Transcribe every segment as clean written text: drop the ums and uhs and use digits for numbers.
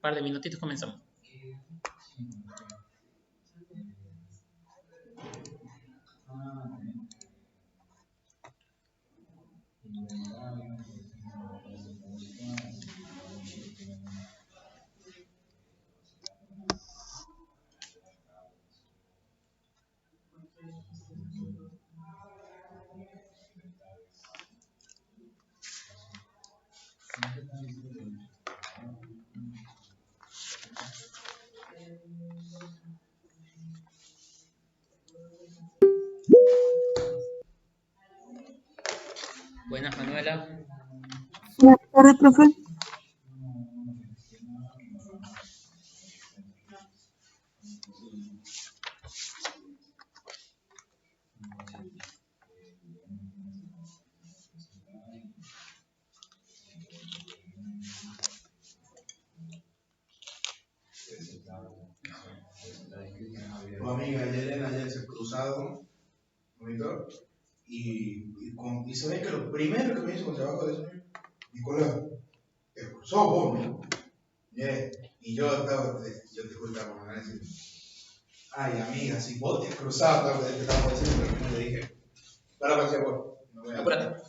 par de minutitos comenzamos. Buenas, Manuela. Buenas tardes, profe. Tu amiga Yelena ayer se cruzado, monitor, y se ve que lo primero que me hizo con trabajo de eso, Nicolás, te cruzó vos, ¿no? Y yo te juro que estaba diciendo, ay amiga, si vos te cruzabas, te estaba diciendo, pero no le dije, para la próxima, no voy a... Apúrate.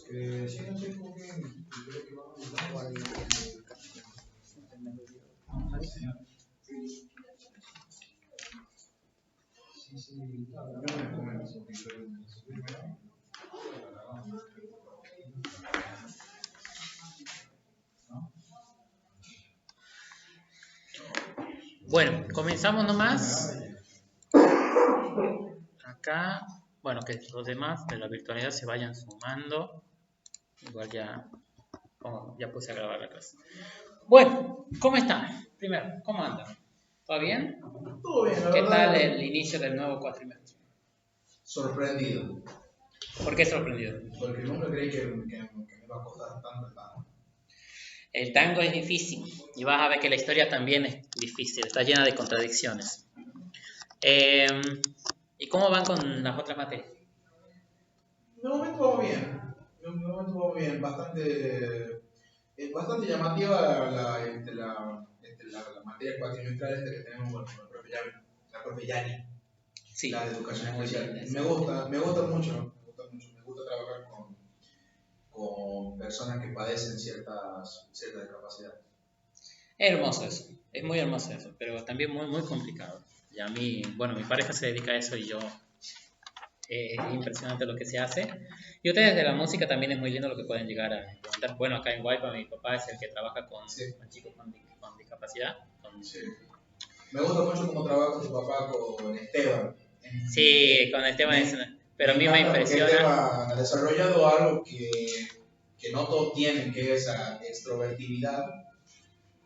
Sí, no sé con quién, creo que vamos a hablar Sí, claro, yo me comento un poquito de Bueno, comenzamos nomás. Acá, bueno, que los demás de la virtualidad se vayan sumando. Igual ya puse a grabar la clase. Bueno, ¿cómo están? Primero, ¿cómo andan? ¿Todo bien? Todo bien, la ¿Qué verdad. tal el inicio del nuevo cuatrimestre? Sorprendido. ¿Por qué sorprendido? Porque nunca creí que me iba a costar tanto el tango. El tango es difícil y vas a ver que la historia también es difícil, está llena de contradicciones. ¿Y cómo van con las otras materias? De momento va bien. De momento va bien. Bastante llamativa la materia cuatrimestral que tenemos con la profe Yani, Sí, la de educación muy especial. bien, Me gusta mucho. Me gusta trabajar con personas que padecen ciertas discapacidades. es hermoso eso, es muy hermoso eso, pero también muy, muy complicado. Y a mí, bueno, mi pareja se dedica a eso y yo, es impresionante lo que se hace. Y ustedes de la música también es muy lindo lo que pueden llegar a implementar. Bueno, acá en Guaypa mi papá es el que trabaja con chicos con discapacidad. Sí. Me gusta mucho cómo trabaja tu papá con Esteban. Sí, con el tema de... Pero a mí me impresiona. Esteban ha desarrollado algo que no todos tienen, que es esa extrovertibilidad.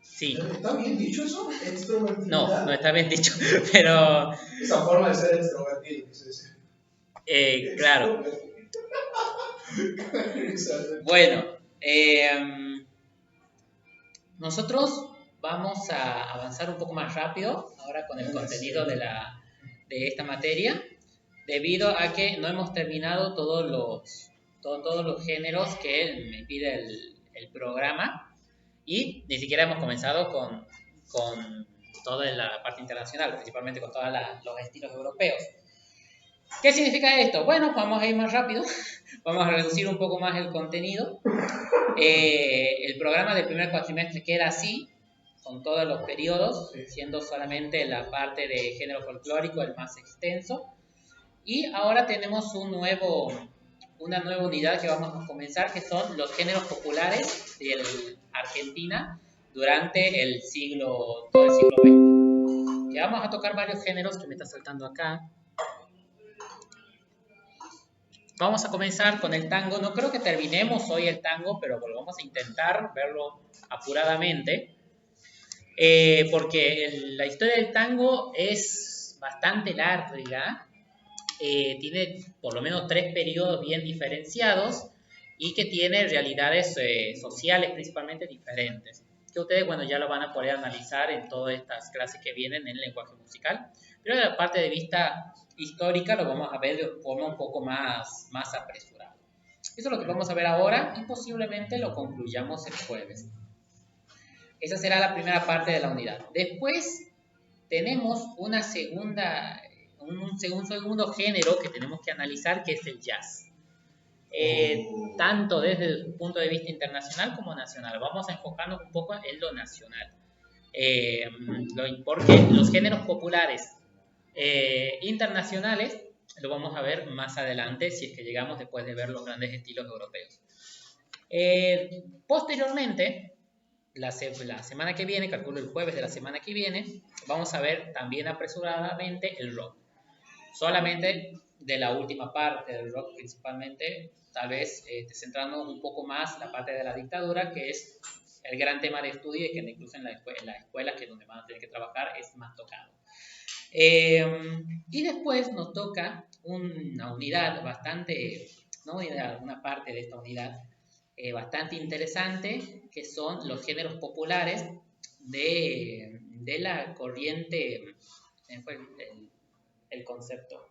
Sí. ¿Está bien dicho eso? Extrovertibilidad. No está bien dicho, pero... Esa forma de ser extrovertido, claro. Bueno, nosotros vamos a avanzar un poco más rápido ahora con el contenido de esta materia, debido a que no hemos terminado todos los géneros que me pide el programa y ni siquiera hemos comenzado con toda la parte internacional, principalmente con todos los estilos europeos. ¿Qué significa esto? Bueno, vamos a ir más rápido, vamos a reducir un poco más el contenido. El programa del primer cuatrimestre queda así, con todos los periodos, siendo solamente la parte de género folclórico el más extenso. Y ahora tenemos una nueva unidad que vamos a comenzar, que son los géneros populares de Argentina durante todo el siglo XX. Ya vamos a tocar varios géneros que me está saltando acá. Vamos a comenzar con el tango. No creo que terminemos hoy el tango, pero bueno, vamos a intentar verlo apuradamente. Porque la historia del tango es bastante larga. Tiene por lo menos 3 periodos bien diferenciados y que tiene realidades sociales principalmente diferentes, que ustedes, bueno, ya lo van a poder analizar en todas estas clases que vienen en lenguaje musical, pero de la parte de vista histórica lo vamos a ver de forma un poco más apresurada. Eso es lo que vamos a ver ahora y posiblemente lo concluyamos el jueves. Esa será la primera parte de la unidad. Después tenemos un segundo género que tenemos que analizar, que es el jazz. Tanto desde el punto de vista internacional como nacional. Vamos a enfocarnos un poco en lo nacional. Porque los géneros populares internacionales lo vamos a ver más adelante, si es que llegamos después de ver los grandes estilos europeos. Posteriormente, la semana que viene, calculo el jueves de la semana que viene, vamos a ver también apresuradamente el rock. Solamente de la última parte del rock, principalmente, tal vez centrándonos un poco más en la parte de la dictadura, que es el gran tema de estudio y que incluso en las escuelas, que es donde van a tener que trabajar, es más tocado. Y después nos toca una unidad bastante, una parte de esta unidad bastante interesante, que son los géneros populares de la corriente, fue el concepto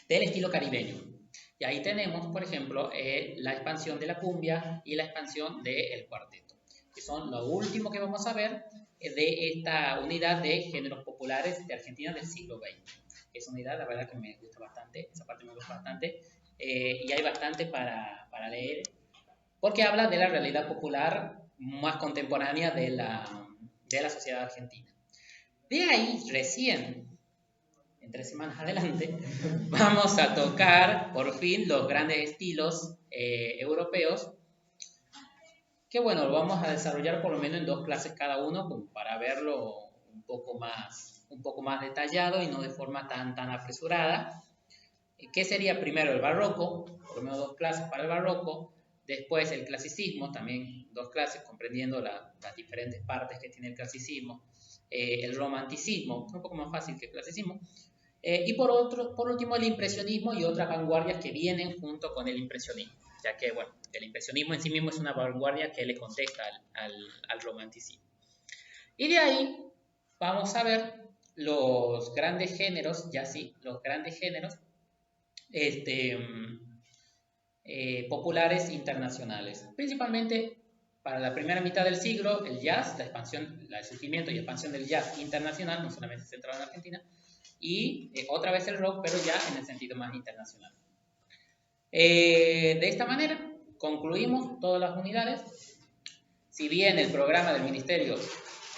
del estilo caribeño. Y ahí tenemos, por ejemplo, la expansión de la cumbia y la expansión del cuarteto, que son lo último que vamos a ver de esta unidad de géneros populares de Argentina del siglo XX. Esa unidad, la verdad que me gusta bastante, esa parte me gusta bastante, y hay bastante para leer, porque habla de la realidad popular más contemporánea de la sociedad argentina. De ahí, recién, en 3 semanas adelante, vamos a tocar, por fin, los grandes estilos europeos, que bueno, lo vamos a desarrollar por lo menos en 2 clases cada uno, como para verlo un poco más detallado y no de forma tan apresurada. ¿Qué sería primero el barroco? Por lo menos 2 clases para el barroco. Después el clasicismo, también 2 clases comprendiendo las diferentes partes que tiene el clasicismo. El romanticismo, un poco más fácil que el clasicismo. Y por último el impresionismo y otras vanguardias que vienen junto con el impresionismo, ya que bueno, el impresionismo en sí mismo es una vanguardia que le contesta al romanticismo. Y de ahí vamos a ver los grandes géneros, populares internacionales, principalmente para la primera mitad del siglo, el jazz, el surgimiento y expansión del jazz internacional, no solamente centrado en Argentina, y otra vez el rock, pero ya en el sentido más internacional. De esta manera concluimos todas las unidades. Si bien el programa del Ministerio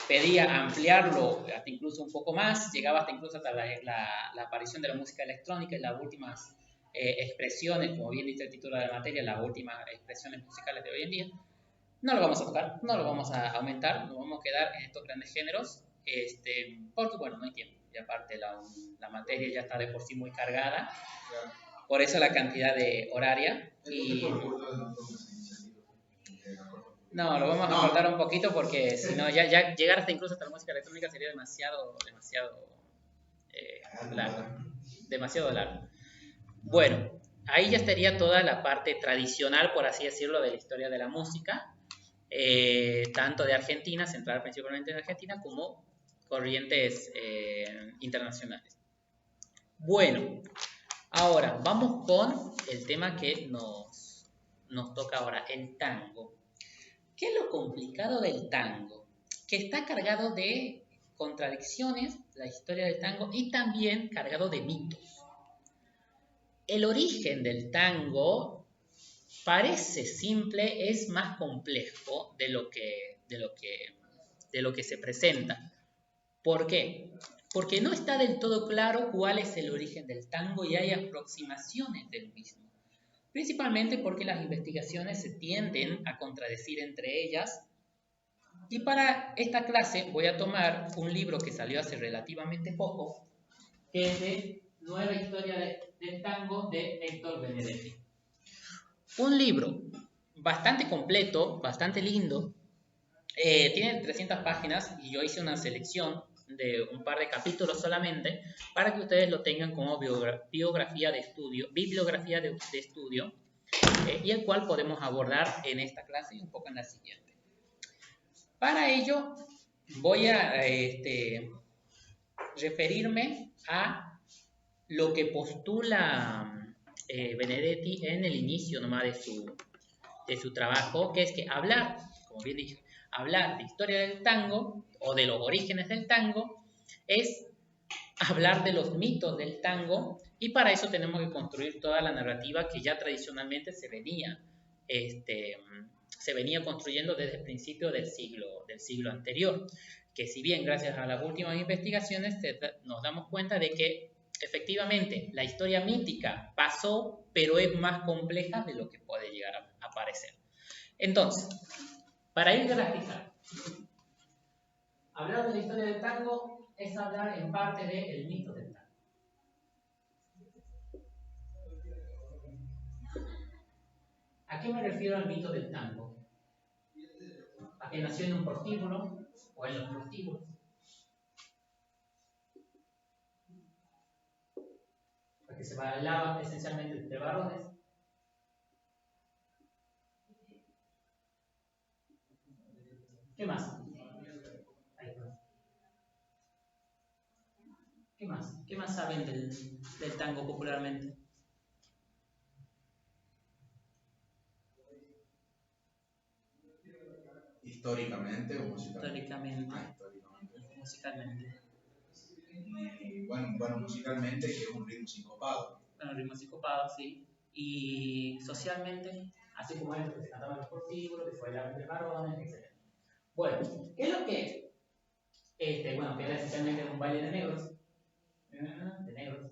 pedía ampliarlo hasta incluso un poco más, llegaba hasta incluso hasta la aparición de la música electrónica y las últimas expresiones, como bien dice el título de la materia, las últimas expresiones musicales de hoy en día, no lo vamos a tocar, no lo vamos a aumentar, nos vamos a quedar en estos grandes géneros, porque bueno, no hay tiempo, y aparte la materia ya está de por sí muy cargada, por eso la cantidad de horaria, y no, lo vamos a cortar un poquito porque si no, ya llegar hasta incluso hasta la música electrónica sería demasiado largo. Bueno, ahí ya estaría toda la parte tradicional, por así decirlo, de la historia de la música, tanto de Argentina, centrada principalmente en Argentina, como corrientes internacionales. Bueno, ahora vamos con el tema que nos toca ahora, el tango. ¿Qué es lo complicado del tango? Que está cargado de contradicciones, la historia del tango, y también cargado de mitos. El origen del tango parece simple, es más complejo de lo que se presenta. ¿Por qué? Porque no está del todo claro cuál es el origen del tango y hay aproximaciones del mismo. Principalmente porque las investigaciones se tienden a contradecir entre ellas Y para esta clase voy a tomar un libro que salió hace relativamente poco, que es de Nueva Historia del Tango de Héctor Benedetti. Un libro bastante completo, bastante lindo. Tiene 300 páginas y yo hice una selección de un par de capítulos solamente para que ustedes lo tengan como bibliografía de estudio, y el cual podemos abordar en esta clase y un poco en la siguiente. Para ello voy a referirme a lo que postula Benedetti en el inicio nomás de su trabajo, que es que hablar, como bien dije, hablar de historia del tango o de los orígenes del tango es hablar de los mitos del tango, y para eso tenemos que construir toda la narrativa que ya tradicionalmente se venía construyendo desde el principio del siglo anterior, que si bien gracias a las últimas investigaciones nos damos cuenta de que efectivamente la historia mítica pasó, pero es más compleja de lo que puede llegar a parecer. Entonces, para ir graficar, hablar de la historia del tango es hablar en parte del mito del tango. ¿A qué me refiero al mito del tango? ¿A que nació en un prostíbulo o en los prostíbulos? ¿A que se bailaba esencialmente entre varones? ¿Qué más? ¿Qué más? ¿Qué más saben del tango popularmente? ¿Históricamente o musicalmente? Históricamente. Históricamente. Musicalmente. Y bueno, musicalmente, que es un ritmo sincopado. Bueno, ritmo sincopado, sí. Y socialmente, así como es lo que se cantaba en los prostíbulos, que se bailaba entre varones, etc. Bueno, ¿qué es lo que? Bueno, que era esencialmente un baile de negros. De negros.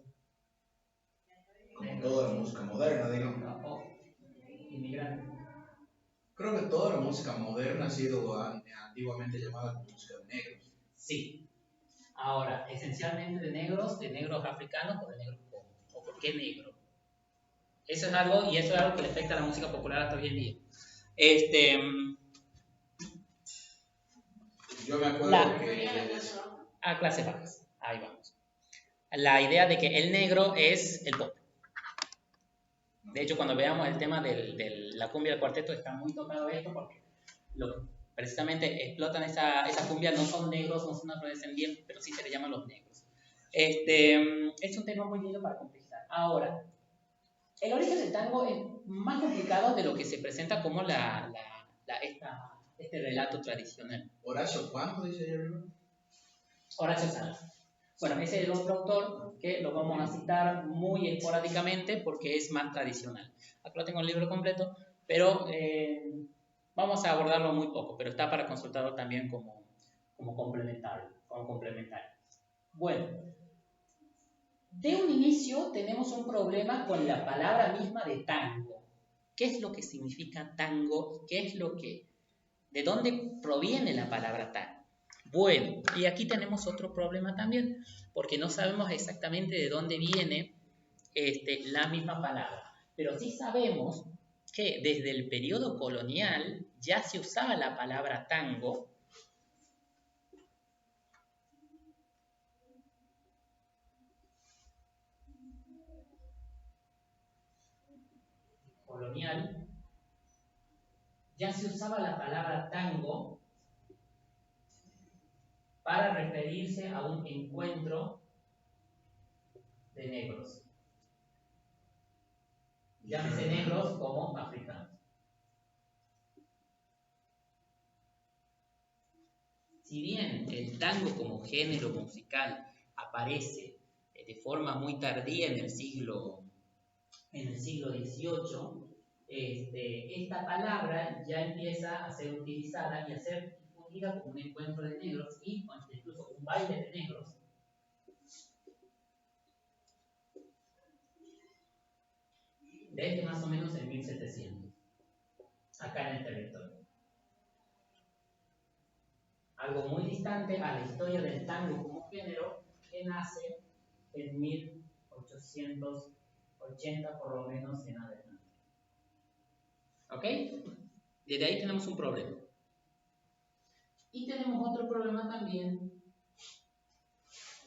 Como toda la música moderna, digamos. O inmigrantes. Creo que toda la música moderna ha sido antiguamente llamada como música de negros. Sí. Ahora, esencialmente de negros africanos o de negros pobres. ¿O por qué negro? Eso es algo que le afecta a la música popular hasta hoy en día. Yo me acuerdo que... A clases bajas. Ahí vamos. La idea de que el negro es el pop. De hecho, cuando veamos el tema de la cumbia del cuarteto, está muy tocado esto porque precisamente explotan esa cumbia, no son negros, no son afrodescendientes, pero sí se le llaman los negros. Es un tema muy lindo para complejizar. Ahora, el origen del tango es más complicado de lo que se presenta como este relato tradicional. ¿Horacio cuánto dice Jeremy? Horacio Sanz. Bueno, ese es el otro autor que lo vamos a citar muy esporádicamente porque es más tradicional. Acá lo tengo en el libro completo, pero vamos a abordarlo muy poco, pero está para consultarlo también como complementario. Bueno, de un inicio tenemos un problema con la palabra misma de tango. ¿Qué es lo que significa tango? ¿De dónde proviene la palabra tango? Bueno, y aquí tenemos otro problema también, porque no sabemos exactamente de dónde viene la misma palabra, pero sí sabemos que desde el periodo colonial ya se usaba la palabra tango para referirse a un encuentro de negros. Llámese negros como africanos. Si bien el tango como género musical aparece de forma muy tardía en el siglo XVIII, esta palabra ya empieza a ser utilizada y a ser difundida como un encuentro de negros y incluso un baile de negros. Desde más o menos en 1700, acá en el territorio. algo muy distante a la historia del tango como género, que nace en 1880 por lo menos en adelante. ¿Ok? Desde ahí tenemos un problema. Y tenemos otro problema también,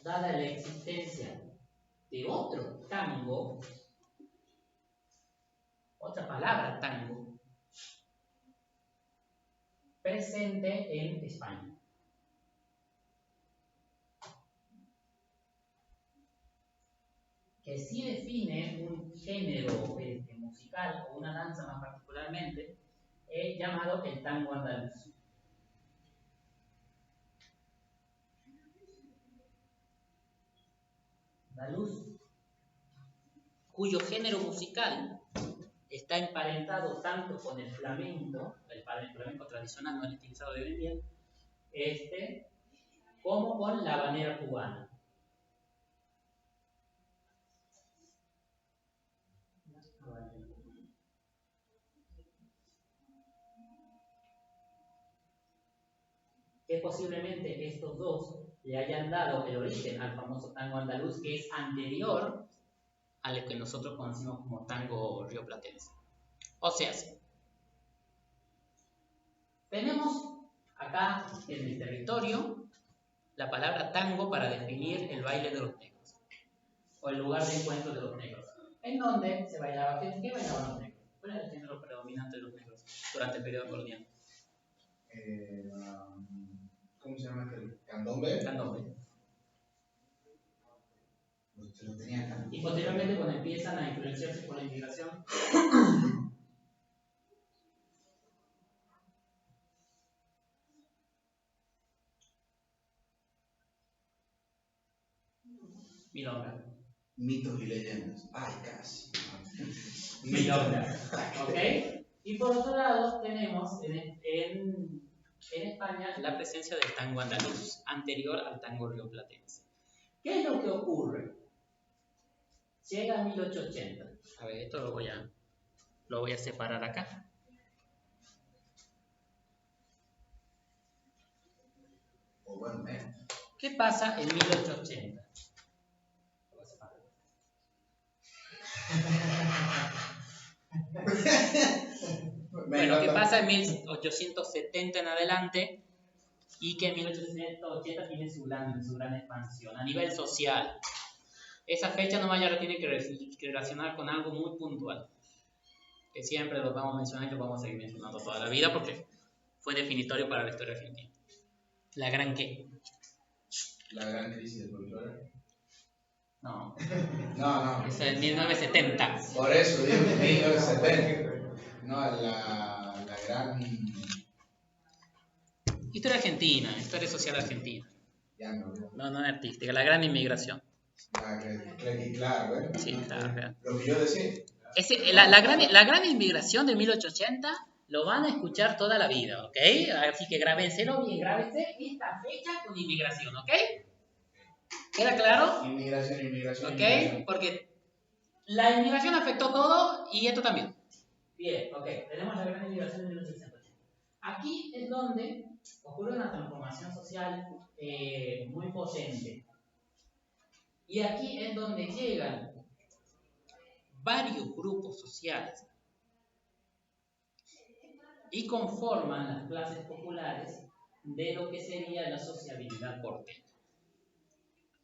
dada la existencia de otro tango, otra palabra tango, presente en España. Que sí define un género musical o una danza más particularmente, llamado el tango andaluz. Andaluz, cuyo género musical está emparentado tanto con el flamenco tradicional, no el utilizado de hoy en día, como con la habanera cubana. Que posiblemente estos dos le hayan dado el origen al famoso tango andaluz, que es anterior a lo que nosotros conocemos como tango rioplatense. O sea, tenemos acá en el territorio la palabra tango para definir el baile de los negros, o el lugar de encuentro de los negros, en donde se bailaba. ¿Qué bailaban los negros? ¿Cuál era el género predominante de los negros durante el periodo colonial? ¿Cómo se llama aquel? ¿Candombe? Candombe. Lo tenía acá. Y posteriormente, cuando empiezan a influenciarse por la inmigración, milonga. Mitos y leyendas. Ay, casi. Milonga. ¿Ok? Y por otro lado, tenemos en España la presencia del tango andaluz, anterior al tango rioplatense. ¿Qué es lo que ocurre? Llega a 1880. A ver, esto lo voy a separar acá. ¿Qué pasa en 1880? Bueno, ¿qué pasa en 1870 en adelante? Y que en 1880 tiene su gran expansión a nivel social. Esa fecha nomás ya lo tiene que relacionar con algo muy puntual, que siempre lo vamos a mencionar y lo vamos a seguir mencionando toda la vida porque fue definitorio para la historia argentina. ¿La gran qué? La gran crisis del folclore. No. No. Eso es 1970. Por eso digo 1970. No, la gran... Historia argentina, historia social argentina. Ya no. No artística, la gran inmigración. Claro, ¿eh? Sí, claro. Lo que yo decía. La gran inmigración de 1880 lo van a escuchar toda la vida, ¿ok? Así que grábenselo bien, grábense esta fecha con inmigración, ¿ok? ¿Queda claro? Inmigración. ¿Ok? Porque la inmigración afectó todo y esto también. Bien, ok. Tenemos la gran inmigración de 1880. Aquí es donde ocurre una transformación social muy potente. Y aquí es donde llegan varios grupos sociales y conforman las clases populares de lo que sería la sociabilidad porteña,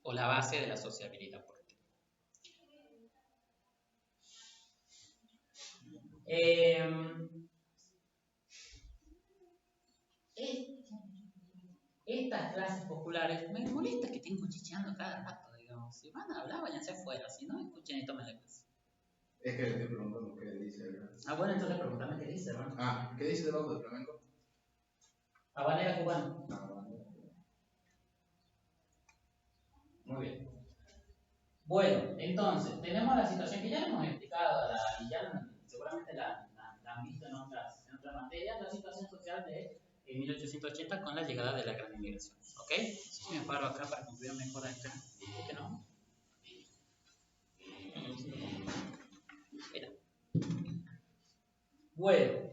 o la base de la sociabilidad porteña. Estas clases populares, me molesta que estén cuchicheando cada rato, digamos. Si van a hablar, váyanse afuera, si no, escuchen y tomen la clase. Es que le estoy preguntando qué dice, ¿verdad? Ah, bueno, entonces pregúntame qué dice, ¿no? ¿Qué dice debajo del flamenco? Habanera cubana. Muy bien. Bueno, entonces, tenemos la situación que ya hemos explicado, y ya seguramente la han visto en otras materias, la situación social de 1880 con la llegada de la gran inmigración. ¿Ok? Si me paro acá para concluir mejor acá. ¿Por qué no? Mira. Bueno.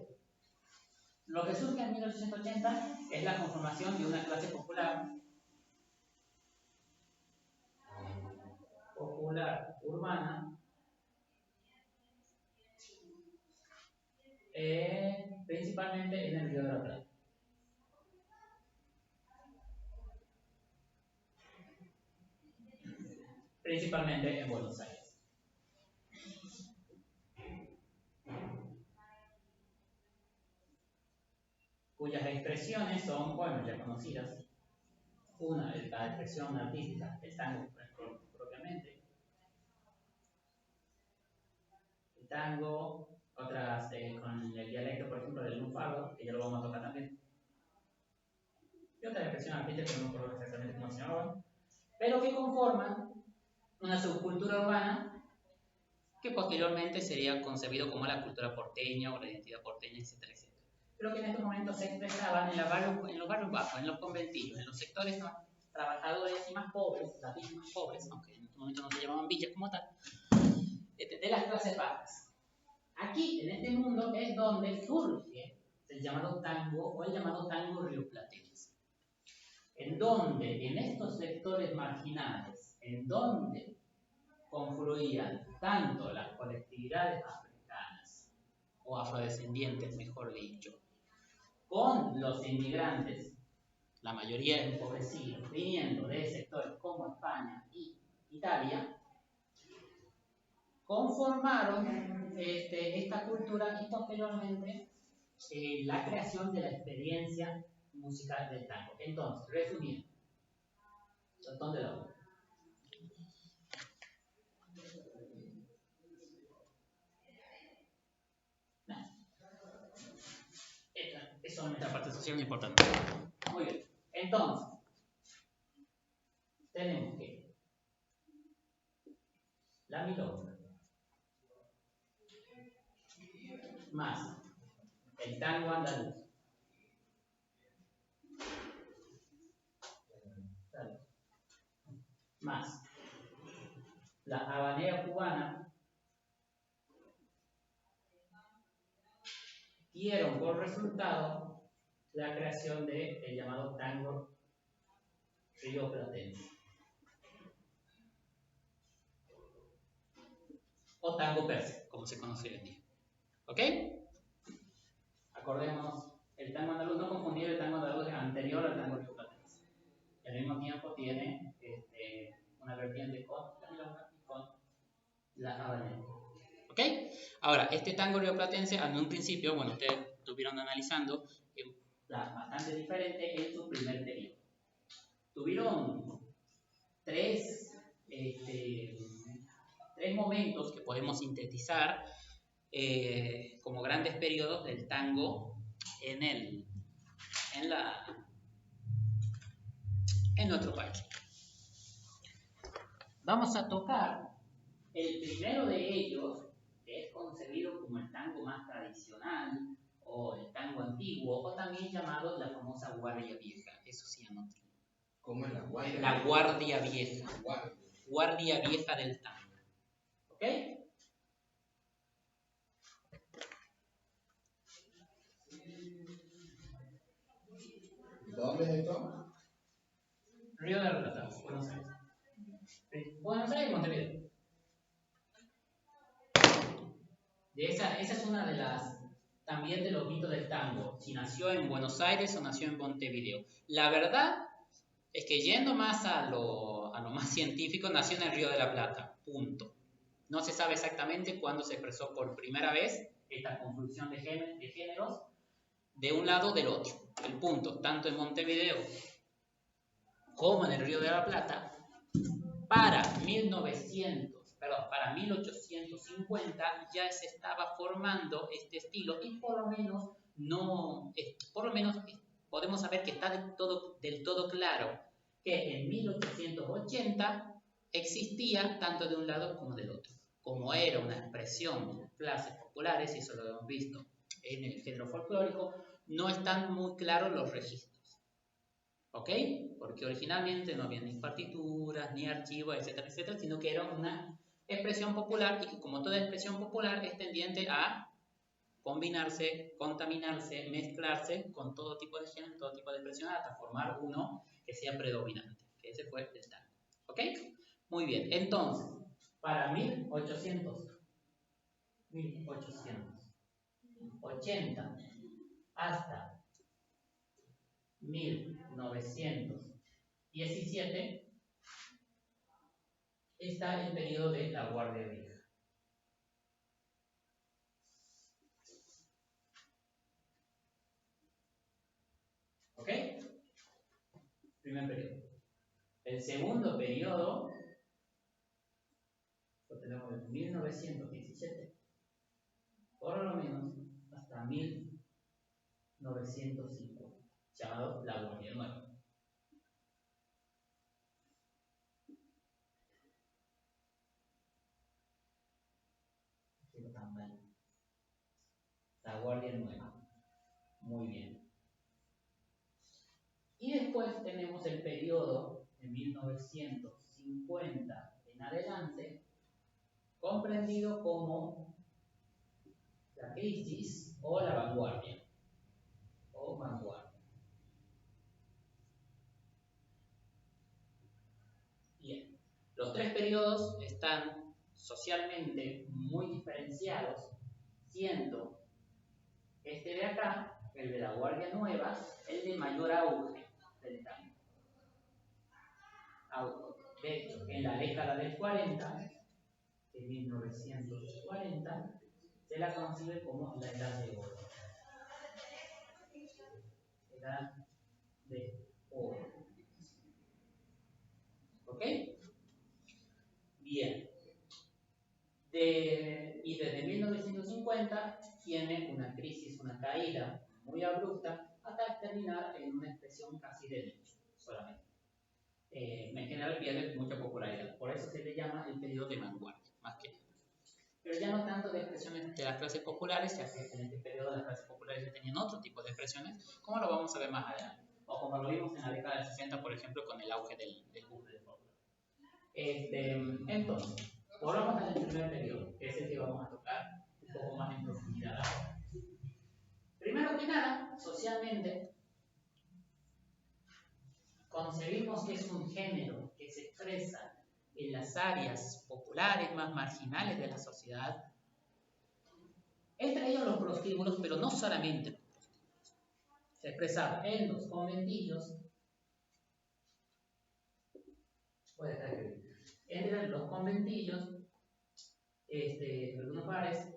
Lo que surge en 1880 es la conformación de una clase popular urbana, principalmente en el Río de la Plata. Principalmente en Buenos Aires. Cuyas expresiones son, bueno, ya conocidas. Una es la expresión artística, el tango propiamente. El tango, otras con el dialecto, por ejemplo, del lunfardo, que ya lo vamos a tocar también. Y otra expresión artística que no me acuerdo exactamente cómo se llamaban, pero que conforman una subcultura urbana que posteriormente sería concebido como la cultura porteña o la identidad porteña, etcétera, etcétera. Pero que en estos momentos se expresaban en los barrios bajos, en los conventillos, en los sectores más trabajadores y más pobres, las villas más pobres, aunque en este momento no se llamaban villas como tal, de las clases bajas. Aquí, en este mundo, es donde surge el llamado tango o el llamado tango rioplatense, en donde en estos sectores marginales, en donde confluían tanto las colectividades africanas o afrodescendientes, mejor dicho, con los inmigrantes, la mayoría empobrecidos, viniendo de sectores como España y Italia, conformaron esta cultura y posteriormente la creación de la experiencia musical del tango. Entonces, resumiendo, ¿dónde lo hago? Es solamente la parte social importante. Muy bien. Entonces, tenemos que la milonga más el tango andaluz más la habanera cubana dieron por resultado la creación del llamado tango rioplatense o tango persa, como se conoce hoy en día. ¿Ok? Acordémonos, el tango andaluz, no confundir el tango andaluz anterior al tango rioplatense. Y al mismo tiempo tiene una vertiente con la milonga y con la habanera. ¿Ok? Ahora, este tango rioplatense, en un principio, bueno, ustedes estuvieron analizando, bastante diferente en su primer periodo. Tuvieron tres momentos que podemos sintetizar como grandes periodos del tango en nuestro país. Vamos a tocar el primero de ellos, que es concebido como el tango más tradicional o el tango antiguo, o también llamado la famosa guardia vieja. Eso sí, anótalo. ¿Cómo es la guardia? La guardia vieja. Guardia vieja del tango. ¿Ok? ¿Dónde es esto? Río de la Plata, Buenos Aires. Buenos Aires y Montevideo. Esa es una de las, también de los mitos del tango, si nació en Buenos Aires o nació en Montevideo. La verdad es que yendo más a lo más científico, nació en el Río de la Plata, punto. No se sabe exactamente cuándo se expresó por primera vez esta confusión de géneros de un lado o del otro. El punto, tanto en Montevideo como en el Río de la Plata, para 1850 ya se estaba formando este estilo y por lo menos podemos saber que está del todo claro que en 1880 existía tanto de un lado como del otro. Como era una expresión de clases populares, y eso lo hemos visto en el género folclórico, no están muy claros los registros. ¿Ok? Porque originalmente no había ni partituras, ni archivos, etcétera, etcétera, sino que era una expresión popular y que como toda expresión popular es tendiente a combinarse, contaminarse, mezclarse con todo tipo de genes, todo tipo de expresiones, hasta formar uno que sea predominante, que ese fue el tango. ¿Ok? Muy bien, entonces, para 1880 hasta 1917 está el periodo de la Guardia Vieja. ¿Ok? Primer periodo. El segundo periodo lo tenemos desde 1917, por lo menos hasta 1950, llamado la Guardia Nueva. La Guardia Nueva. Muy bien. Y después tenemos el periodo de 1950 en adelante, comprendido como la crisis o la vanguardia. O vanguardia. Bien. Los tres periodos están socialmente muy diferenciados, siendo este de acá, el de la Guardia Nueva, el de mayor auge del tango. De hecho, en la década del 40, de 1940, se la concibe como la edad de oro. Edad de oro. ¿Ok? Bien. Y desde 1950 tiene una crisis, una caída muy abrupta, hasta terminar en una expresión casi de nicho solamente. En general pierde mucha popularidad, por eso se le llama el periodo de vanguardia, más que nada. Pero ya no tanto de expresiones de las clases populares, ya que en este periodo las clases populares ya tenían otro tipo de expresiones, como lo vamos a ver más adelante, o como lo vimos en la década del 60, por ejemplo, con el auge del boom del folclore. Entonces, volvamos al primer periodo, que es el que vamos a tocar un poco más en profundidad ahora. Primero que nada, socialmente, concebimos que es un género que se expresa en las áreas populares más marginales de la sociedad, entre ellos los prostíbulos, pero no solamente los prostíbulos. Se expresaba en los conventillos, entre los conventillos, algunos bares,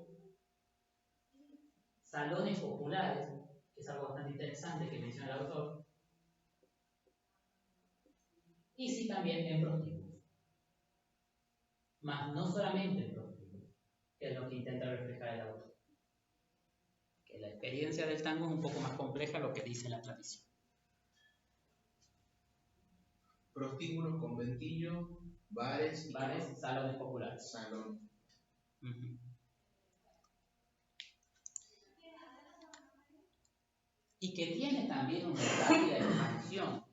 salones populares, que es algo bastante interesante que menciona el autor, y sí también en prostíbulos. Mas no solamente en prostíbulos, que es lo que intenta reflejar el autor. Que la experiencia del tango es un poco más compleja de lo que dice la tradición. Prostíbulos, conventillos, bares, salones populares. Salón. Y que tiene también una rápida expansión.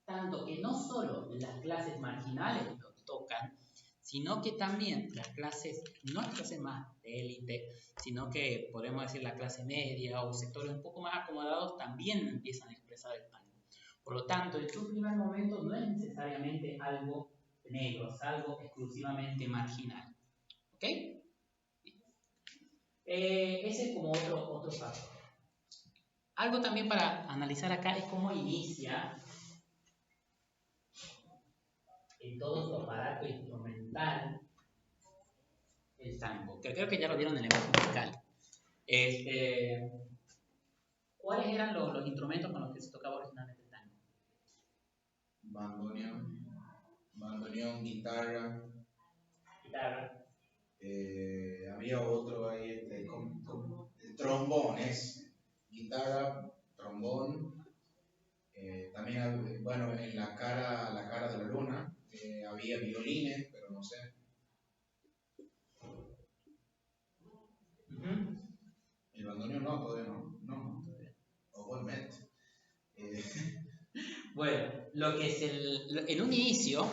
Tanto que no solo las clases marginales lo tocan, sino que también las clases, no las clases más de élite, sino que podemos decir la clase media o sectores un poco más acomodados también empiezan a expresar el tango. Por lo tanto, en su primer momento no es necesariamente algo negro, es algo exclusivamente marginal. ¿Ok? Ese es como otro factor. Algo también para analizar acá es cómo inicia en todo su aparato instrumental el tango, que creo que ya lo vieron en el lenguaje musical. ¿Cuáles eran los instrumentos con los que se tocaba originalmente el tango? Bandoneón, guitarra. Había otro ahí, trombones, guitarra, trombón. También, bueno, en la cara de la luna había violines, pero no sé. El bandoneón no, todavía no. Obviamente. Bueno, lo que es en un inicio,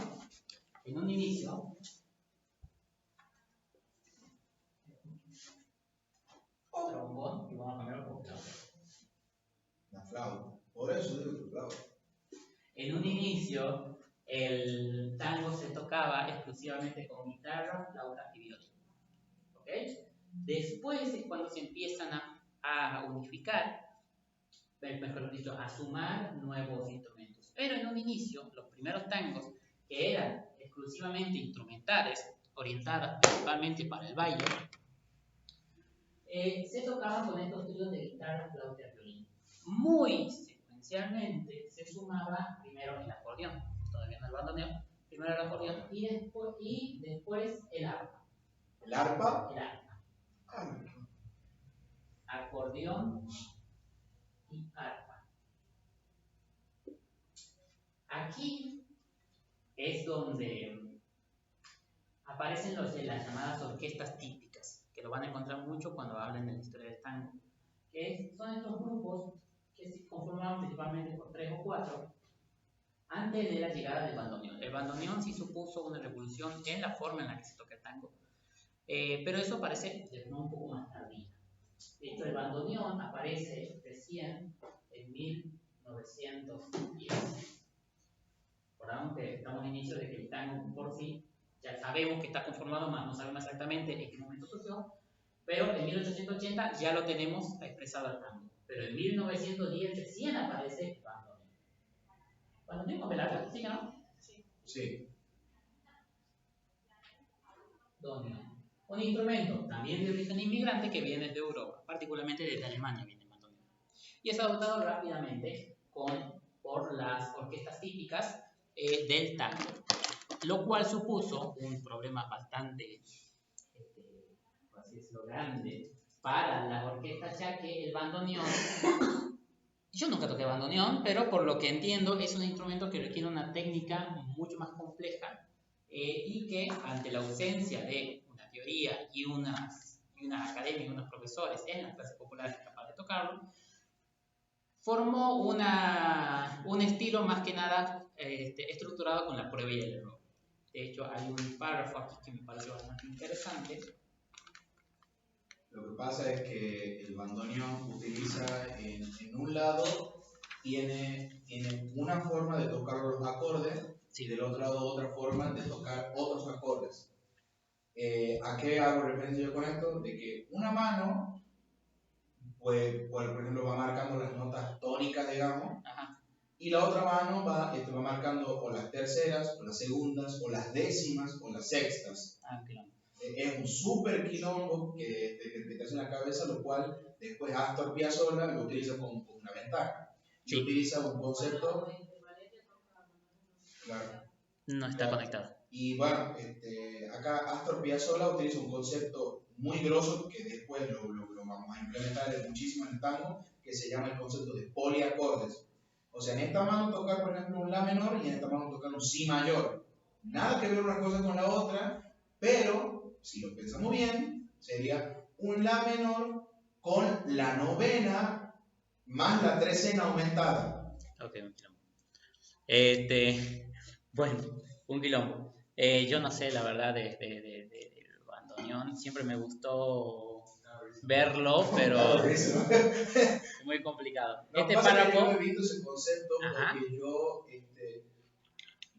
trombón y vamos a cambiarlo por flauta. La flauta. Por eso digo tu flauta. En un inicio, el tango se tocaba exclusivamente con guitarra, flauta y violín. ¿Ok? Después es cuando se empiezan a unificar, mejor dicho, a sumar nuevos instrumentos. Pero en un inicio, los primeros tangos, que eran exclusivamente instrumentales, orientadas principalmente para el baile, se tocaban con estos tríos de guitarra, flauta y violín. Muy secuencialmente se sumaba primero el acordeón, todavía no el bandoneón, primero el acordeón y después el arpa. ¿El arpa? El arpa. Ah, Acordeón y arpa. Aquí es donde aparecen las llamadas orquestas típicas, que lo van a encontrar mucho cuando hablen de la historia del tango, que son estos grupos que se conformaban principalmente por 3 o 4 antes de la llegada del bandoneón. El bandoneón sí supuso una revolución en la forma en la que se toca el tango, pero eso aparece de forma un poco más tardía. De hecho, el bandoneón aparece recién en 1910. Recordamos que estamos al inicio de que el tango por sí ya sabemos que está conformado, más no sabemos exactamente en qué momento surgió, pero en 1880 ya lo tenemos expresado al tango. Pero en 1910 recién aparece el bandoneón. ¿Bandoneón o velardo? ¿Sí o no? sí. Bandoneón. Un instrumento también de origen inmigrante que viene de Europa, particularmente desde Alemania viene el bandoneón. Y es adoptado rápidamente por las orquestas típicas del tango, lo cual supuso un problema bastante, por así decirlo, grande para las orquestas, ya que el bandoneón, yo nunca toqué bandoneón, pero por lo que entiendo es un instrumento que requiere una técnica mucho más compleja y que ante la ausencia de una teoría y una academia y unos profesores en las clases populares capaces de tocarlo, formó un estilo más que nada estructurado con la prueba y el error. De hecho, hay un párrafo aquí que me pareció bastante interesante. Lo que pasa es que el bandoneón utiliza en un lado tiene una forma de tocar los acordes y del otro lado otra forma de tocar otros acordes. ¿A qué hago referencia yo con esto? De que una mano, pues, por ejemplo, va marcando las notas tónicas, digamos, Ajá. y la otra mano va marcando o las terceras, o las segundas, o las décimas, o las sextas. Claro. Es un súper quilombo que te hace en la cabeza, lo cual después Astor Piazzolla lo utiliza con una ventaja. Y utiliza un concepto. Claro. No está conectado. Y bueno, acá Astor Piazzolla utiliza un concepto muy grosso que después lo vamos a implementar muchísimo en el tango, que se llama el concepto de poliacordes. O sea, en esta mano tocar, por ejemplo, un La menor y en esta mano tocar un Si mayor. Nada que ver una cosa con la otra, pero si lo pensamos bien, sería un La menor con la novena más la trecena aumentada. Ok, un quilombo. Bueno, un quilombo. Yo no sé, la verdad, del bandoneón. Siempre me gustó verlo, pero es muy complicado. No, Párrafo. yo he visto ese concepto porque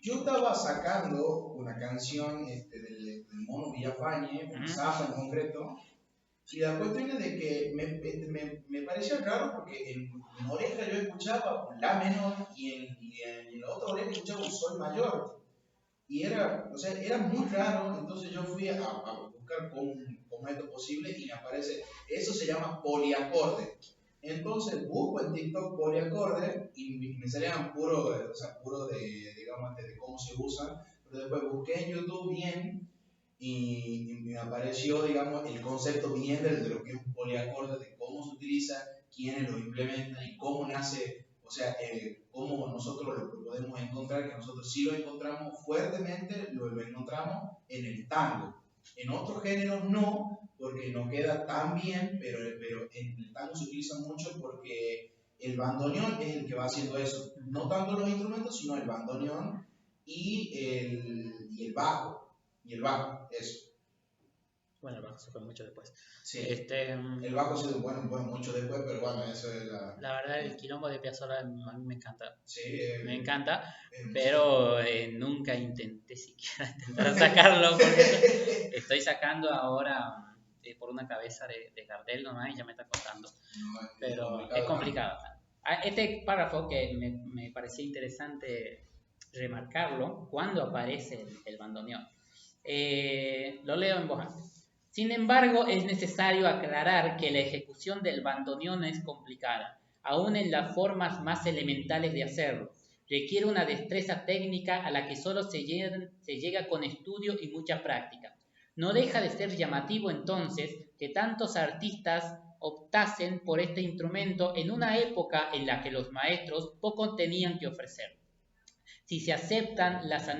yo estaba sacando una canción del Mono Villafañe, un Zapa en concreto, y la cuestión es de que me parecía raro porque en una oreja yo escuchaba un La menor y en la otra oreja escuchaba un Sol mayor. Y era muy raro, entonces yo fui a buscar cómo es esto posible y me aparece, eso se llama poliacorde. Entonces busco en TikTok poliacorde y me salían puro digamos, de cómo se usa, pero después busqué en YouTube bien y me apareció, digamos, el concepto bien de lo que es un poliacorde, de cómo se utiliza, quiénes lo implementan y cómo nace, o sea, cómo nosotros lo podemos encontrar, que nosotros sí lo encontramos fuertemente, lo encontramos en el tango. En otros géneros no, porque no queda tan bien, pero en el tango se utiliza mucho porque el bandoneón es el que va haciendo eso. No tanto los instrumentos, sino el bandoneón y el bajo. Y el bajo, eso. Bueno, el bajo se fue mucho después. Sí. El bajo ha sido bueno mucho después, pero bueno, eso es la verdad, el quilombo de Piazzolla a mí me encanta. Sí, me encanta, pero nunca intenté siquiera intentar sacarlo, porque estoy sacando ahora por una cabeza de Gardel nomás y ya me está costando. Pero es complicado. Este párrafo que me parecía interesante remarcarlo cuando aparece el bandoneón. Lo leo en voz alta. Sin embargo, es necesario aclarar que la ejecución del bandoneón es complicada, aún en las formas más elementales de hacerlo. Requiere una destreza técnica a la que solo se llega con estudio y mucha práctica. No deja de ser llamativo entonces que tantos artistas optasen por este instrumento en una época en la que los maestros poco tenían que ofrecer. Si se aceptan las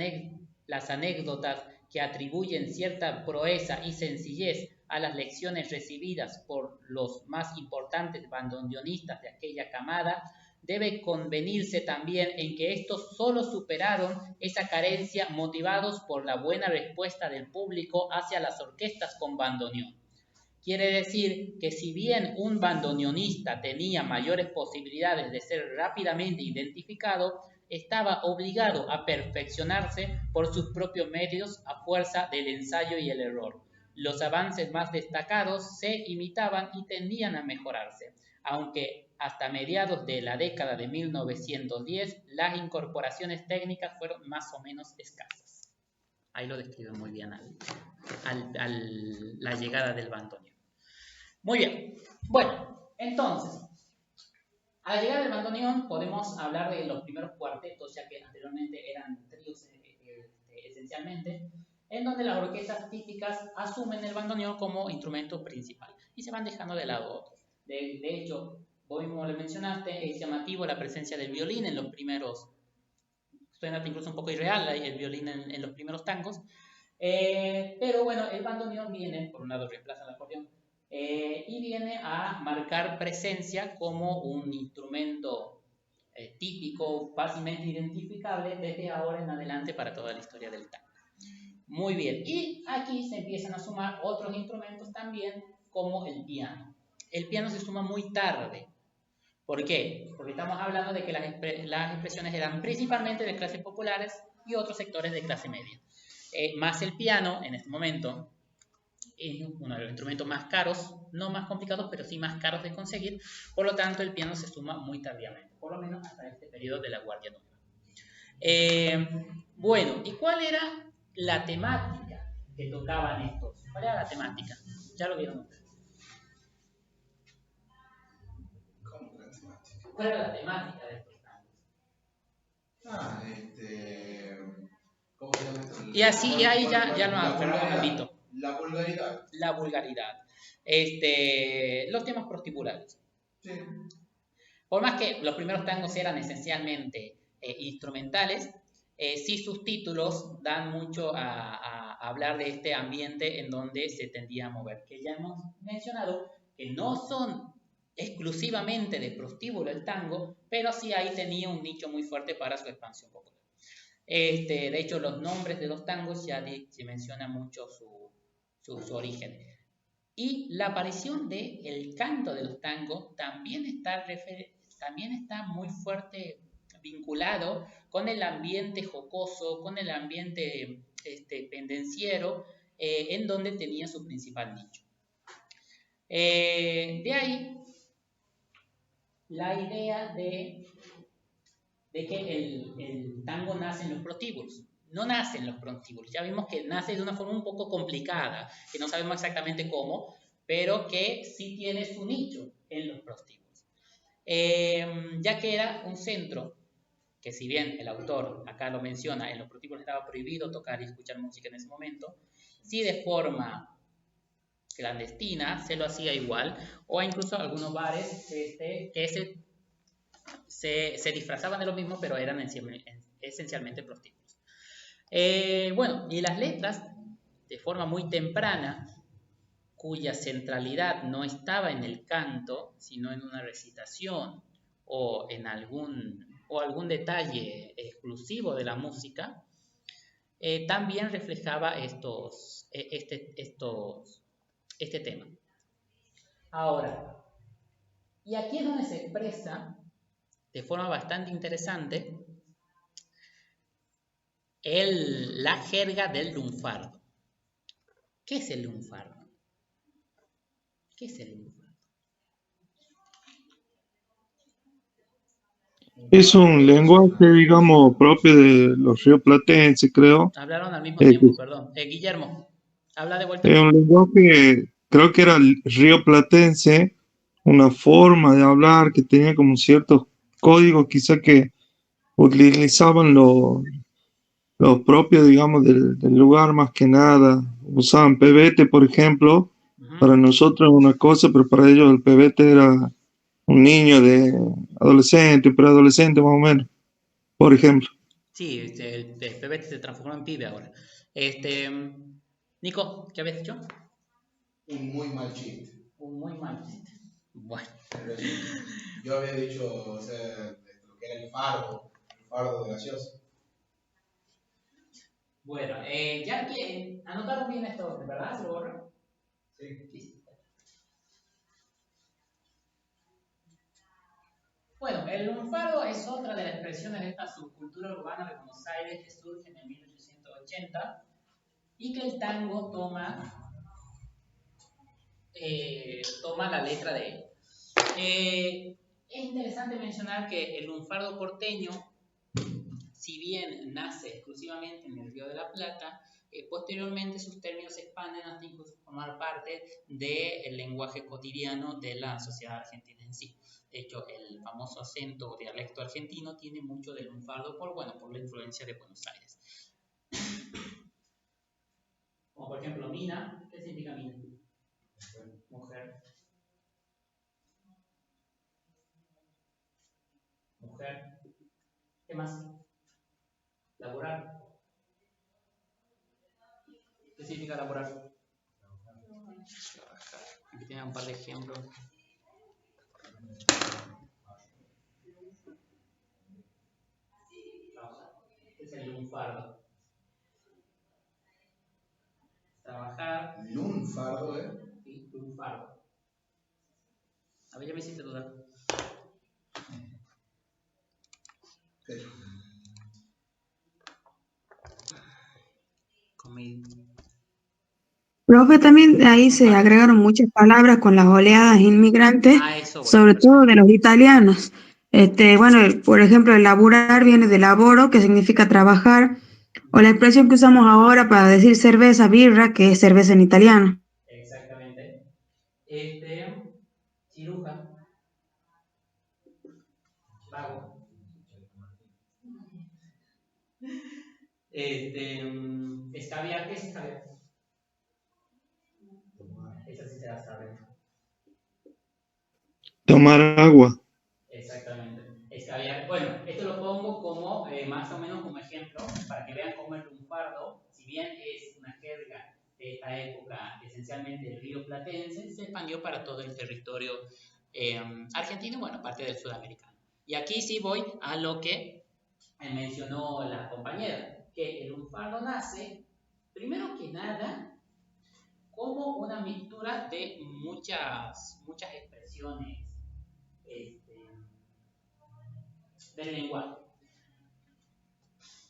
anécdotas que atribuyen cierta proeza y sencillez a las lecciones recibidas por los más importantes bandoneonistas de aquella camada, debe convenirse también en que estos solo superaron esa carencia motivados por la buena respuesta del público hacia las orquestas con bandoneón. Quiere decir que si bien un bandoneonista tenía mayores posibilidades de ser rápidamente identificado, estaba obligado a perfeccionarse por sus propios medios a fuerza del ensayo y el error. Los avances más destacados se imitaban y tendían a mejorarse, aunque hasta mediados de la década de 1910 las incorporaciones técnicas fueron más o menos escasas. Ahí lo describe muy bien la llegada del bandoneón. Muy bien, bueno, entonces, a la llegada del bandoneón podemos hablar de los primeros cuartetos, ya que anteriormente eran tríos esencialmente, en donde las orquestas típicas asumen el bandoneón como instrumento principal y se van dejando de lado otros. De hecho, vos mismo le mencionaste, es llamativo la presencia del violín en los primeros, suena incluso un poco irreal el violín en los primeros tangos, pero bueno, el bandoneón viene, por un lado reemplaza el acordeón, y viene a marcar presencia como un instrumento típico, fácilmente identificable desde ahora en adelante para toda la historia del tango. Muy bien, y aquí se empiezan a sumar otros instrumentos también, como el piano. El piano se suma muy tarde. ¿Por qué? Porque estamos hablando de que las expresiones eran principalmente de clases populares y otros sectores de clase media. Más el piano, en este momento, es uno de los instrumentos más caros, no más complicados, pero sí más caros de conseguir. Por lo tanto, el piano se suma muy tardíamente, por lo menos hasta este periodo de la Guardia Nueva. Bueno, ¿y cuál era la temática que tocaban estos? ¿Cuál era la temática? Ya lo vieron ustedes. ¿Cómo que la temática? ¿Cuál era la temática de estos tangos? ¿Cómo se llama esto? Y así, y ahí ya lo aclaramos un poquito. La vulgaridad. La vulgaridad. Los temas prostíbulos. Sí. Por más que los primeros tangos eran esencialmente instrumentales, sí sus títulos dan mucho a hablar de este ambiente en donde se tendía a mover, que ya hemos mencionado que no son exclusivamente de prostíbulo el tango, pero sí ahí tenía un nicho muy fuerte para su expansión popular. De hecho, los nombres de los tangos ya se menciona mucho su origen. Y la aparición del canto de los tangos también está muy fuerte vinculado con el ambiente jocoso, con el ambiente pendenciero, en donde tenía su principal nicho. De ahí la idea de que el tango nace en los prostíbulos. No nace en los prostíbulos, ya vimos que nace de una forma un poco complicada, que no sabemos exactamente cómo, pero que sí tiene su nicho en los prostíbulos. Ya que era un centro que, si bien el autor acá lo menciona, en los prostíbulos estaba prohibido tocar y escuchar música en ese momento, sí de forma clandestina se lo hacía igual, o incluso algunos bares que se disfrazaban de lo mismo, pero eran esencialmente prostíbulos. Bueno, y las letras, de forma muy temprana, cuya centralidad no estaba en el canto, sino en una recitación o en algún detalle exclusivo de la música, también reflejaba estos este tema. Ahora, y aquí es donde se expresa de forma bastante interesante la jerga del lunfardo. ¿Qué es el lunfardo? ¿Qué es el lunfardo? Es un lenguaje, digamos, propio de los rioplatenses, creo. Hablaron al mismo Eh, que tiempo, perdón. Guillermo, habla de vuelta. es un lenguaje, creo que era el rioplatense, una forma de hablar que tenía como ciertos códigos, quizá que utilizaban los propios, digamos, del lugar más que nada. Usaban pebete, por ejemplo, para Uh-huh. nosotros una cosa, pero para ellos el pebete era un niño de adolescente, preadolescente más o menos, por ejemplo. Sí, el PBT se transformó en pibe ahora. Este, Nico, ¿qué habías dicho? Un muy mal chiste. Un muy mal chiste. Bueno. Yo había dicho, o sea, lo que era el fardo de gaseosa. Bueno, ya que anotaron bien esto, ¿verdad? ¿Se lo borro? Sí. Sí. Bueno, el lunfardo es otra de las expresiones de esta subcultura urbana de Buenos Aires que surge en 1880 y que el tango toma la letra de él. Es interesante mencionar que el lunfardo porteño, si bien nace exclusivamente en el Río de la Plata, posteriormente sus términos se expanden hasta incluso formar parte del lenguaje cotidiano de la sociedad argentina en sí. De hecho, el famoso acento o dialecto argentino tiene mucho del lunfardo por la influencia de Buenos Aires. Como por ejemplo, mina, ¿qué significa mina? Mujer. Mujer. ¿Qué más? Laborar. ¿Qué significa laborar? Aquí tiene un par de ejemplos. Este es el lunfardo. Trabajar. Lunfardo, ¿eh? Sí, lunfardo. A ver, ya me hiciste dudar. Profe, también ahí se agregaron muchas palabras con las oleadas inmigrantes, Eso voy. sobre todo de los italianos. Bueno, por ejemplo, el laburar viene de laboro, que significa trabajar, o la expresión que usamos ahora para decir cerveza, birra, que es cerveza en italiano. Exactamente. Ciruja, vago. Escabiar, ¿qué es escabiar? Esa sí se la sabe. Tomar agua. Exactamente. Escabiar. Bueno, esto lo pongo como más o menos como ejemplo para que vean cómo el lunfardo, si bien es una jerga de esta época, esencialmente del río Platense, se expandió para todo el territorio argentino y bueno, parte del sudamericano. Y aquí sí voy a lo que mencionó la compañera, que el lunfardo nace, primero que nada, como una mixtura de muchas expresiones del lenguaje.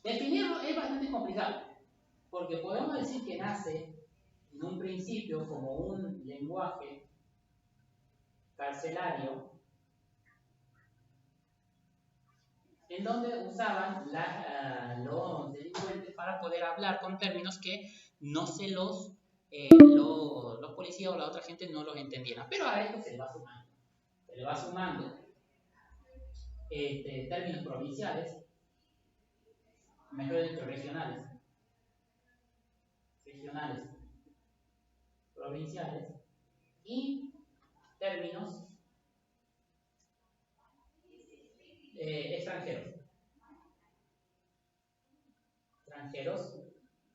Definirlo es bastante complicado, porque podemos decir que nace en un principio como un lenguaje carcelario, en donde usaban los delincuentes para poder hablar con términos que no se los policías o la otra gente no los entendieran. Pero a esto se le va sumando. Se le va sumando términos provinciales, mejor dicho, regionales, provinciales, y términos extranjeros. Extranjeros,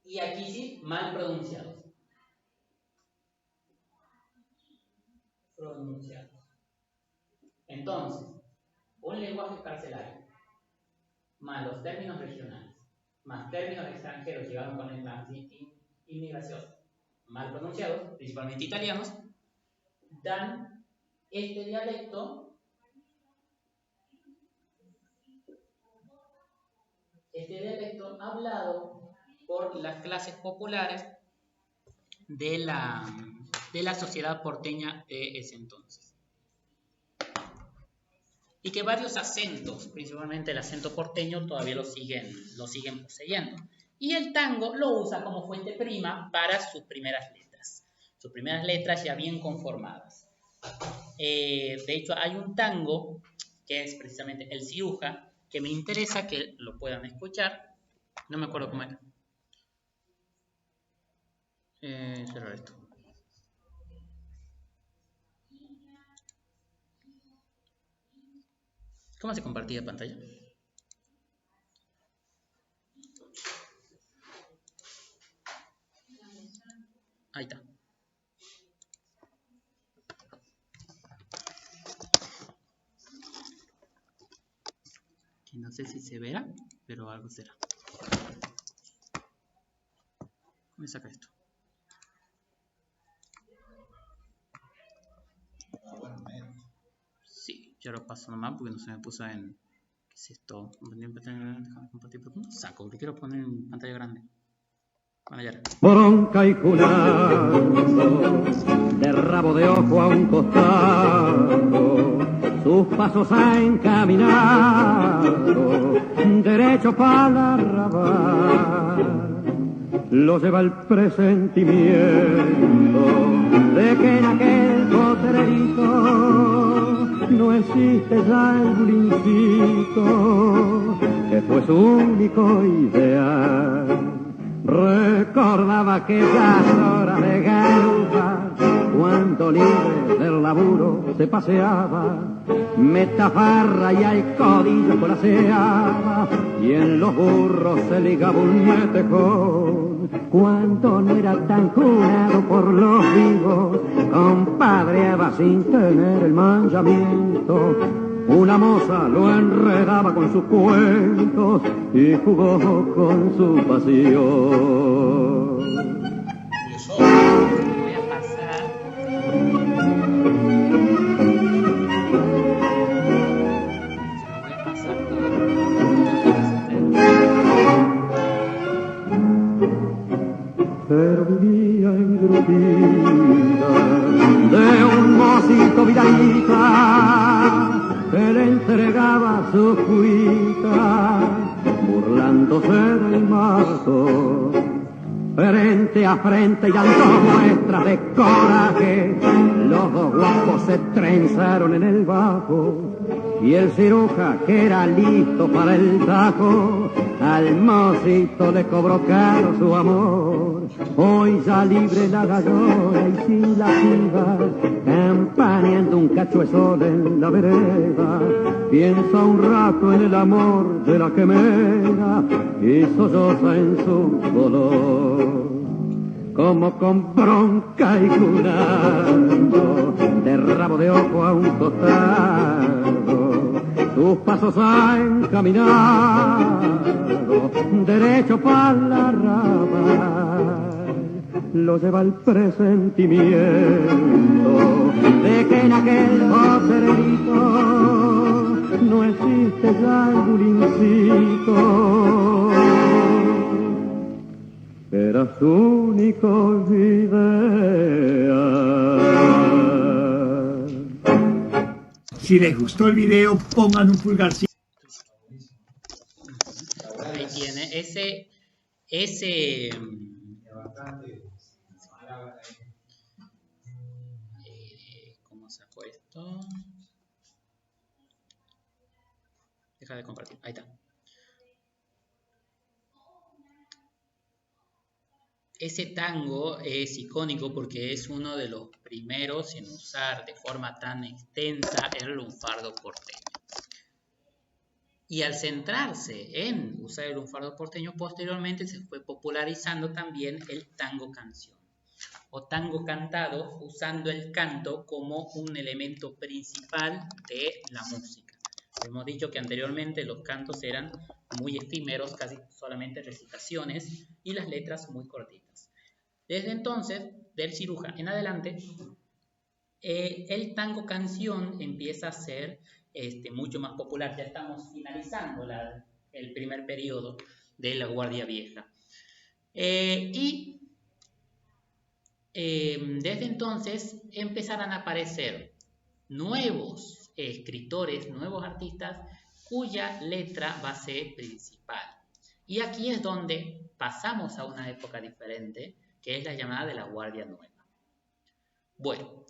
y aquí sí, mal pronunciados. Entonces, un lenguaje carcelario, más los términos regionales, más términos extranjeros llegaron con la inmigración, mal pronunciados, principalmente italianos, dan este dialecto hablado por las clases populares de la sociedad porteña de ese entonces. Y que varios acentos, principalmente el acento porteño, todavía lo siguen poseyendo. Y el tango lo usa como fuente prima para sus primeras letras ya bien conformadas. De hecho, hay un tango que es precisamente El Ciruja, que me interesa que lo puedan escuchar. No me acuerdo cómo era. Cerrar esto. ¿Cómo se compartía pantalla? Ahí está. No sé si se verá, pero algo será. ¿Cómo me saca esto? Sí, ya lo paso nomás porque no se me puso en... ¿Qué es esto? Compartir, ¿por qué no saco? Porque quiero poner en pantalla grande. Bueno, ya. Bronca y culando, de rabo de ojo a un costado, sus pasos ha encaminado, derecho para la arrabal. Lo lleva el presentimiento de que en aquel potrerito no existe ya el bulincito que fue su único ideal. Recordaba aquellas horas de gaupa cuando libre del laburo se paseaba, metafarra y al codillo colaseaba y en los burros se ligaba un metejón. Cuando no era tan jurado por los vivos, compadreaba sin tener el manchamiento. Una moza lo enredaba con sus cuentos y jugó con su pasión. Voy a pasar. Pero vivía engrupida de un mocito vidalita que le entregaba su cuita, burlándose del mato. Frente a frente y dando muestras de coraje, los dos guapos se trenzaron en el bajo. Y el ciruja, que era listo para el tajo, al mocito le cobró caro su amor. Hoy ya libre la gallona y sin la piba, campaneando un cacho de sol en la vereda, piensa un rato en el amor de la quemera y solloza en su dolor. Como con bronca y curando, de rabo de ojo a un costado, tus pasos han caminado, derecho para la arrabal. Lo lleva el presentimiento de que en aquel potrerito no existe ya el bulincito. Era su único ideal. Si les gustó el video, pongan un pulgarcito. Ahí tiene ¿cómo sacó esto? Deja de compartir. Ahí está. Ese tango es icónico porque es uno de los primeros en usar de forma tan extensa el lunfardo porteño. Y al centrarse en usar el lunfardo porteño, posteriormente se fue popularizando también el tango canción o tango cantado, usando el canto como un elemento principal de la música. Hemos dicho que anteriormente los cantos eran muy efímeros, casi solamente recitaciones, y las letras muy cortitas. Desde entonces, del Ciruja en adelante, el tango canción empieza a ser mucho más popular. Ya estamos finalizando el primer periodo de la Guardia Vieja. Y desde entonces empezarán a aparecer nuevos escritores, nuevos artistas, cuya letra va a ser principal. Y aquí es donde pasamos a una época diferente, que es la llamada de la Guardia Nueva. Bueno,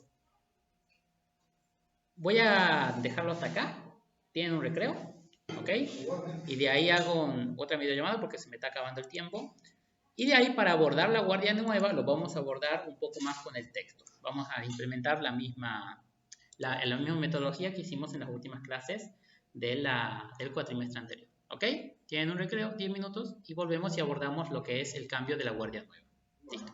voy a dejarlo hasta acá. ¿Tienen un recreo? ¿Ok? Y de ahí hago otra videollamada porque se me está acabando el tiempo. Y de ahí, para abordar la Guardia Nueva, lo vamos a abordar un poco más con el texto. Vamos a implementar la misma metodología que hicimos en las últimas clases del cuatrimestre anterior. ¿Ok? Tienen un recreo, 10 minutos, y volvemos y abordamos lo que es el cambio de la Guardia Nueva. Listo.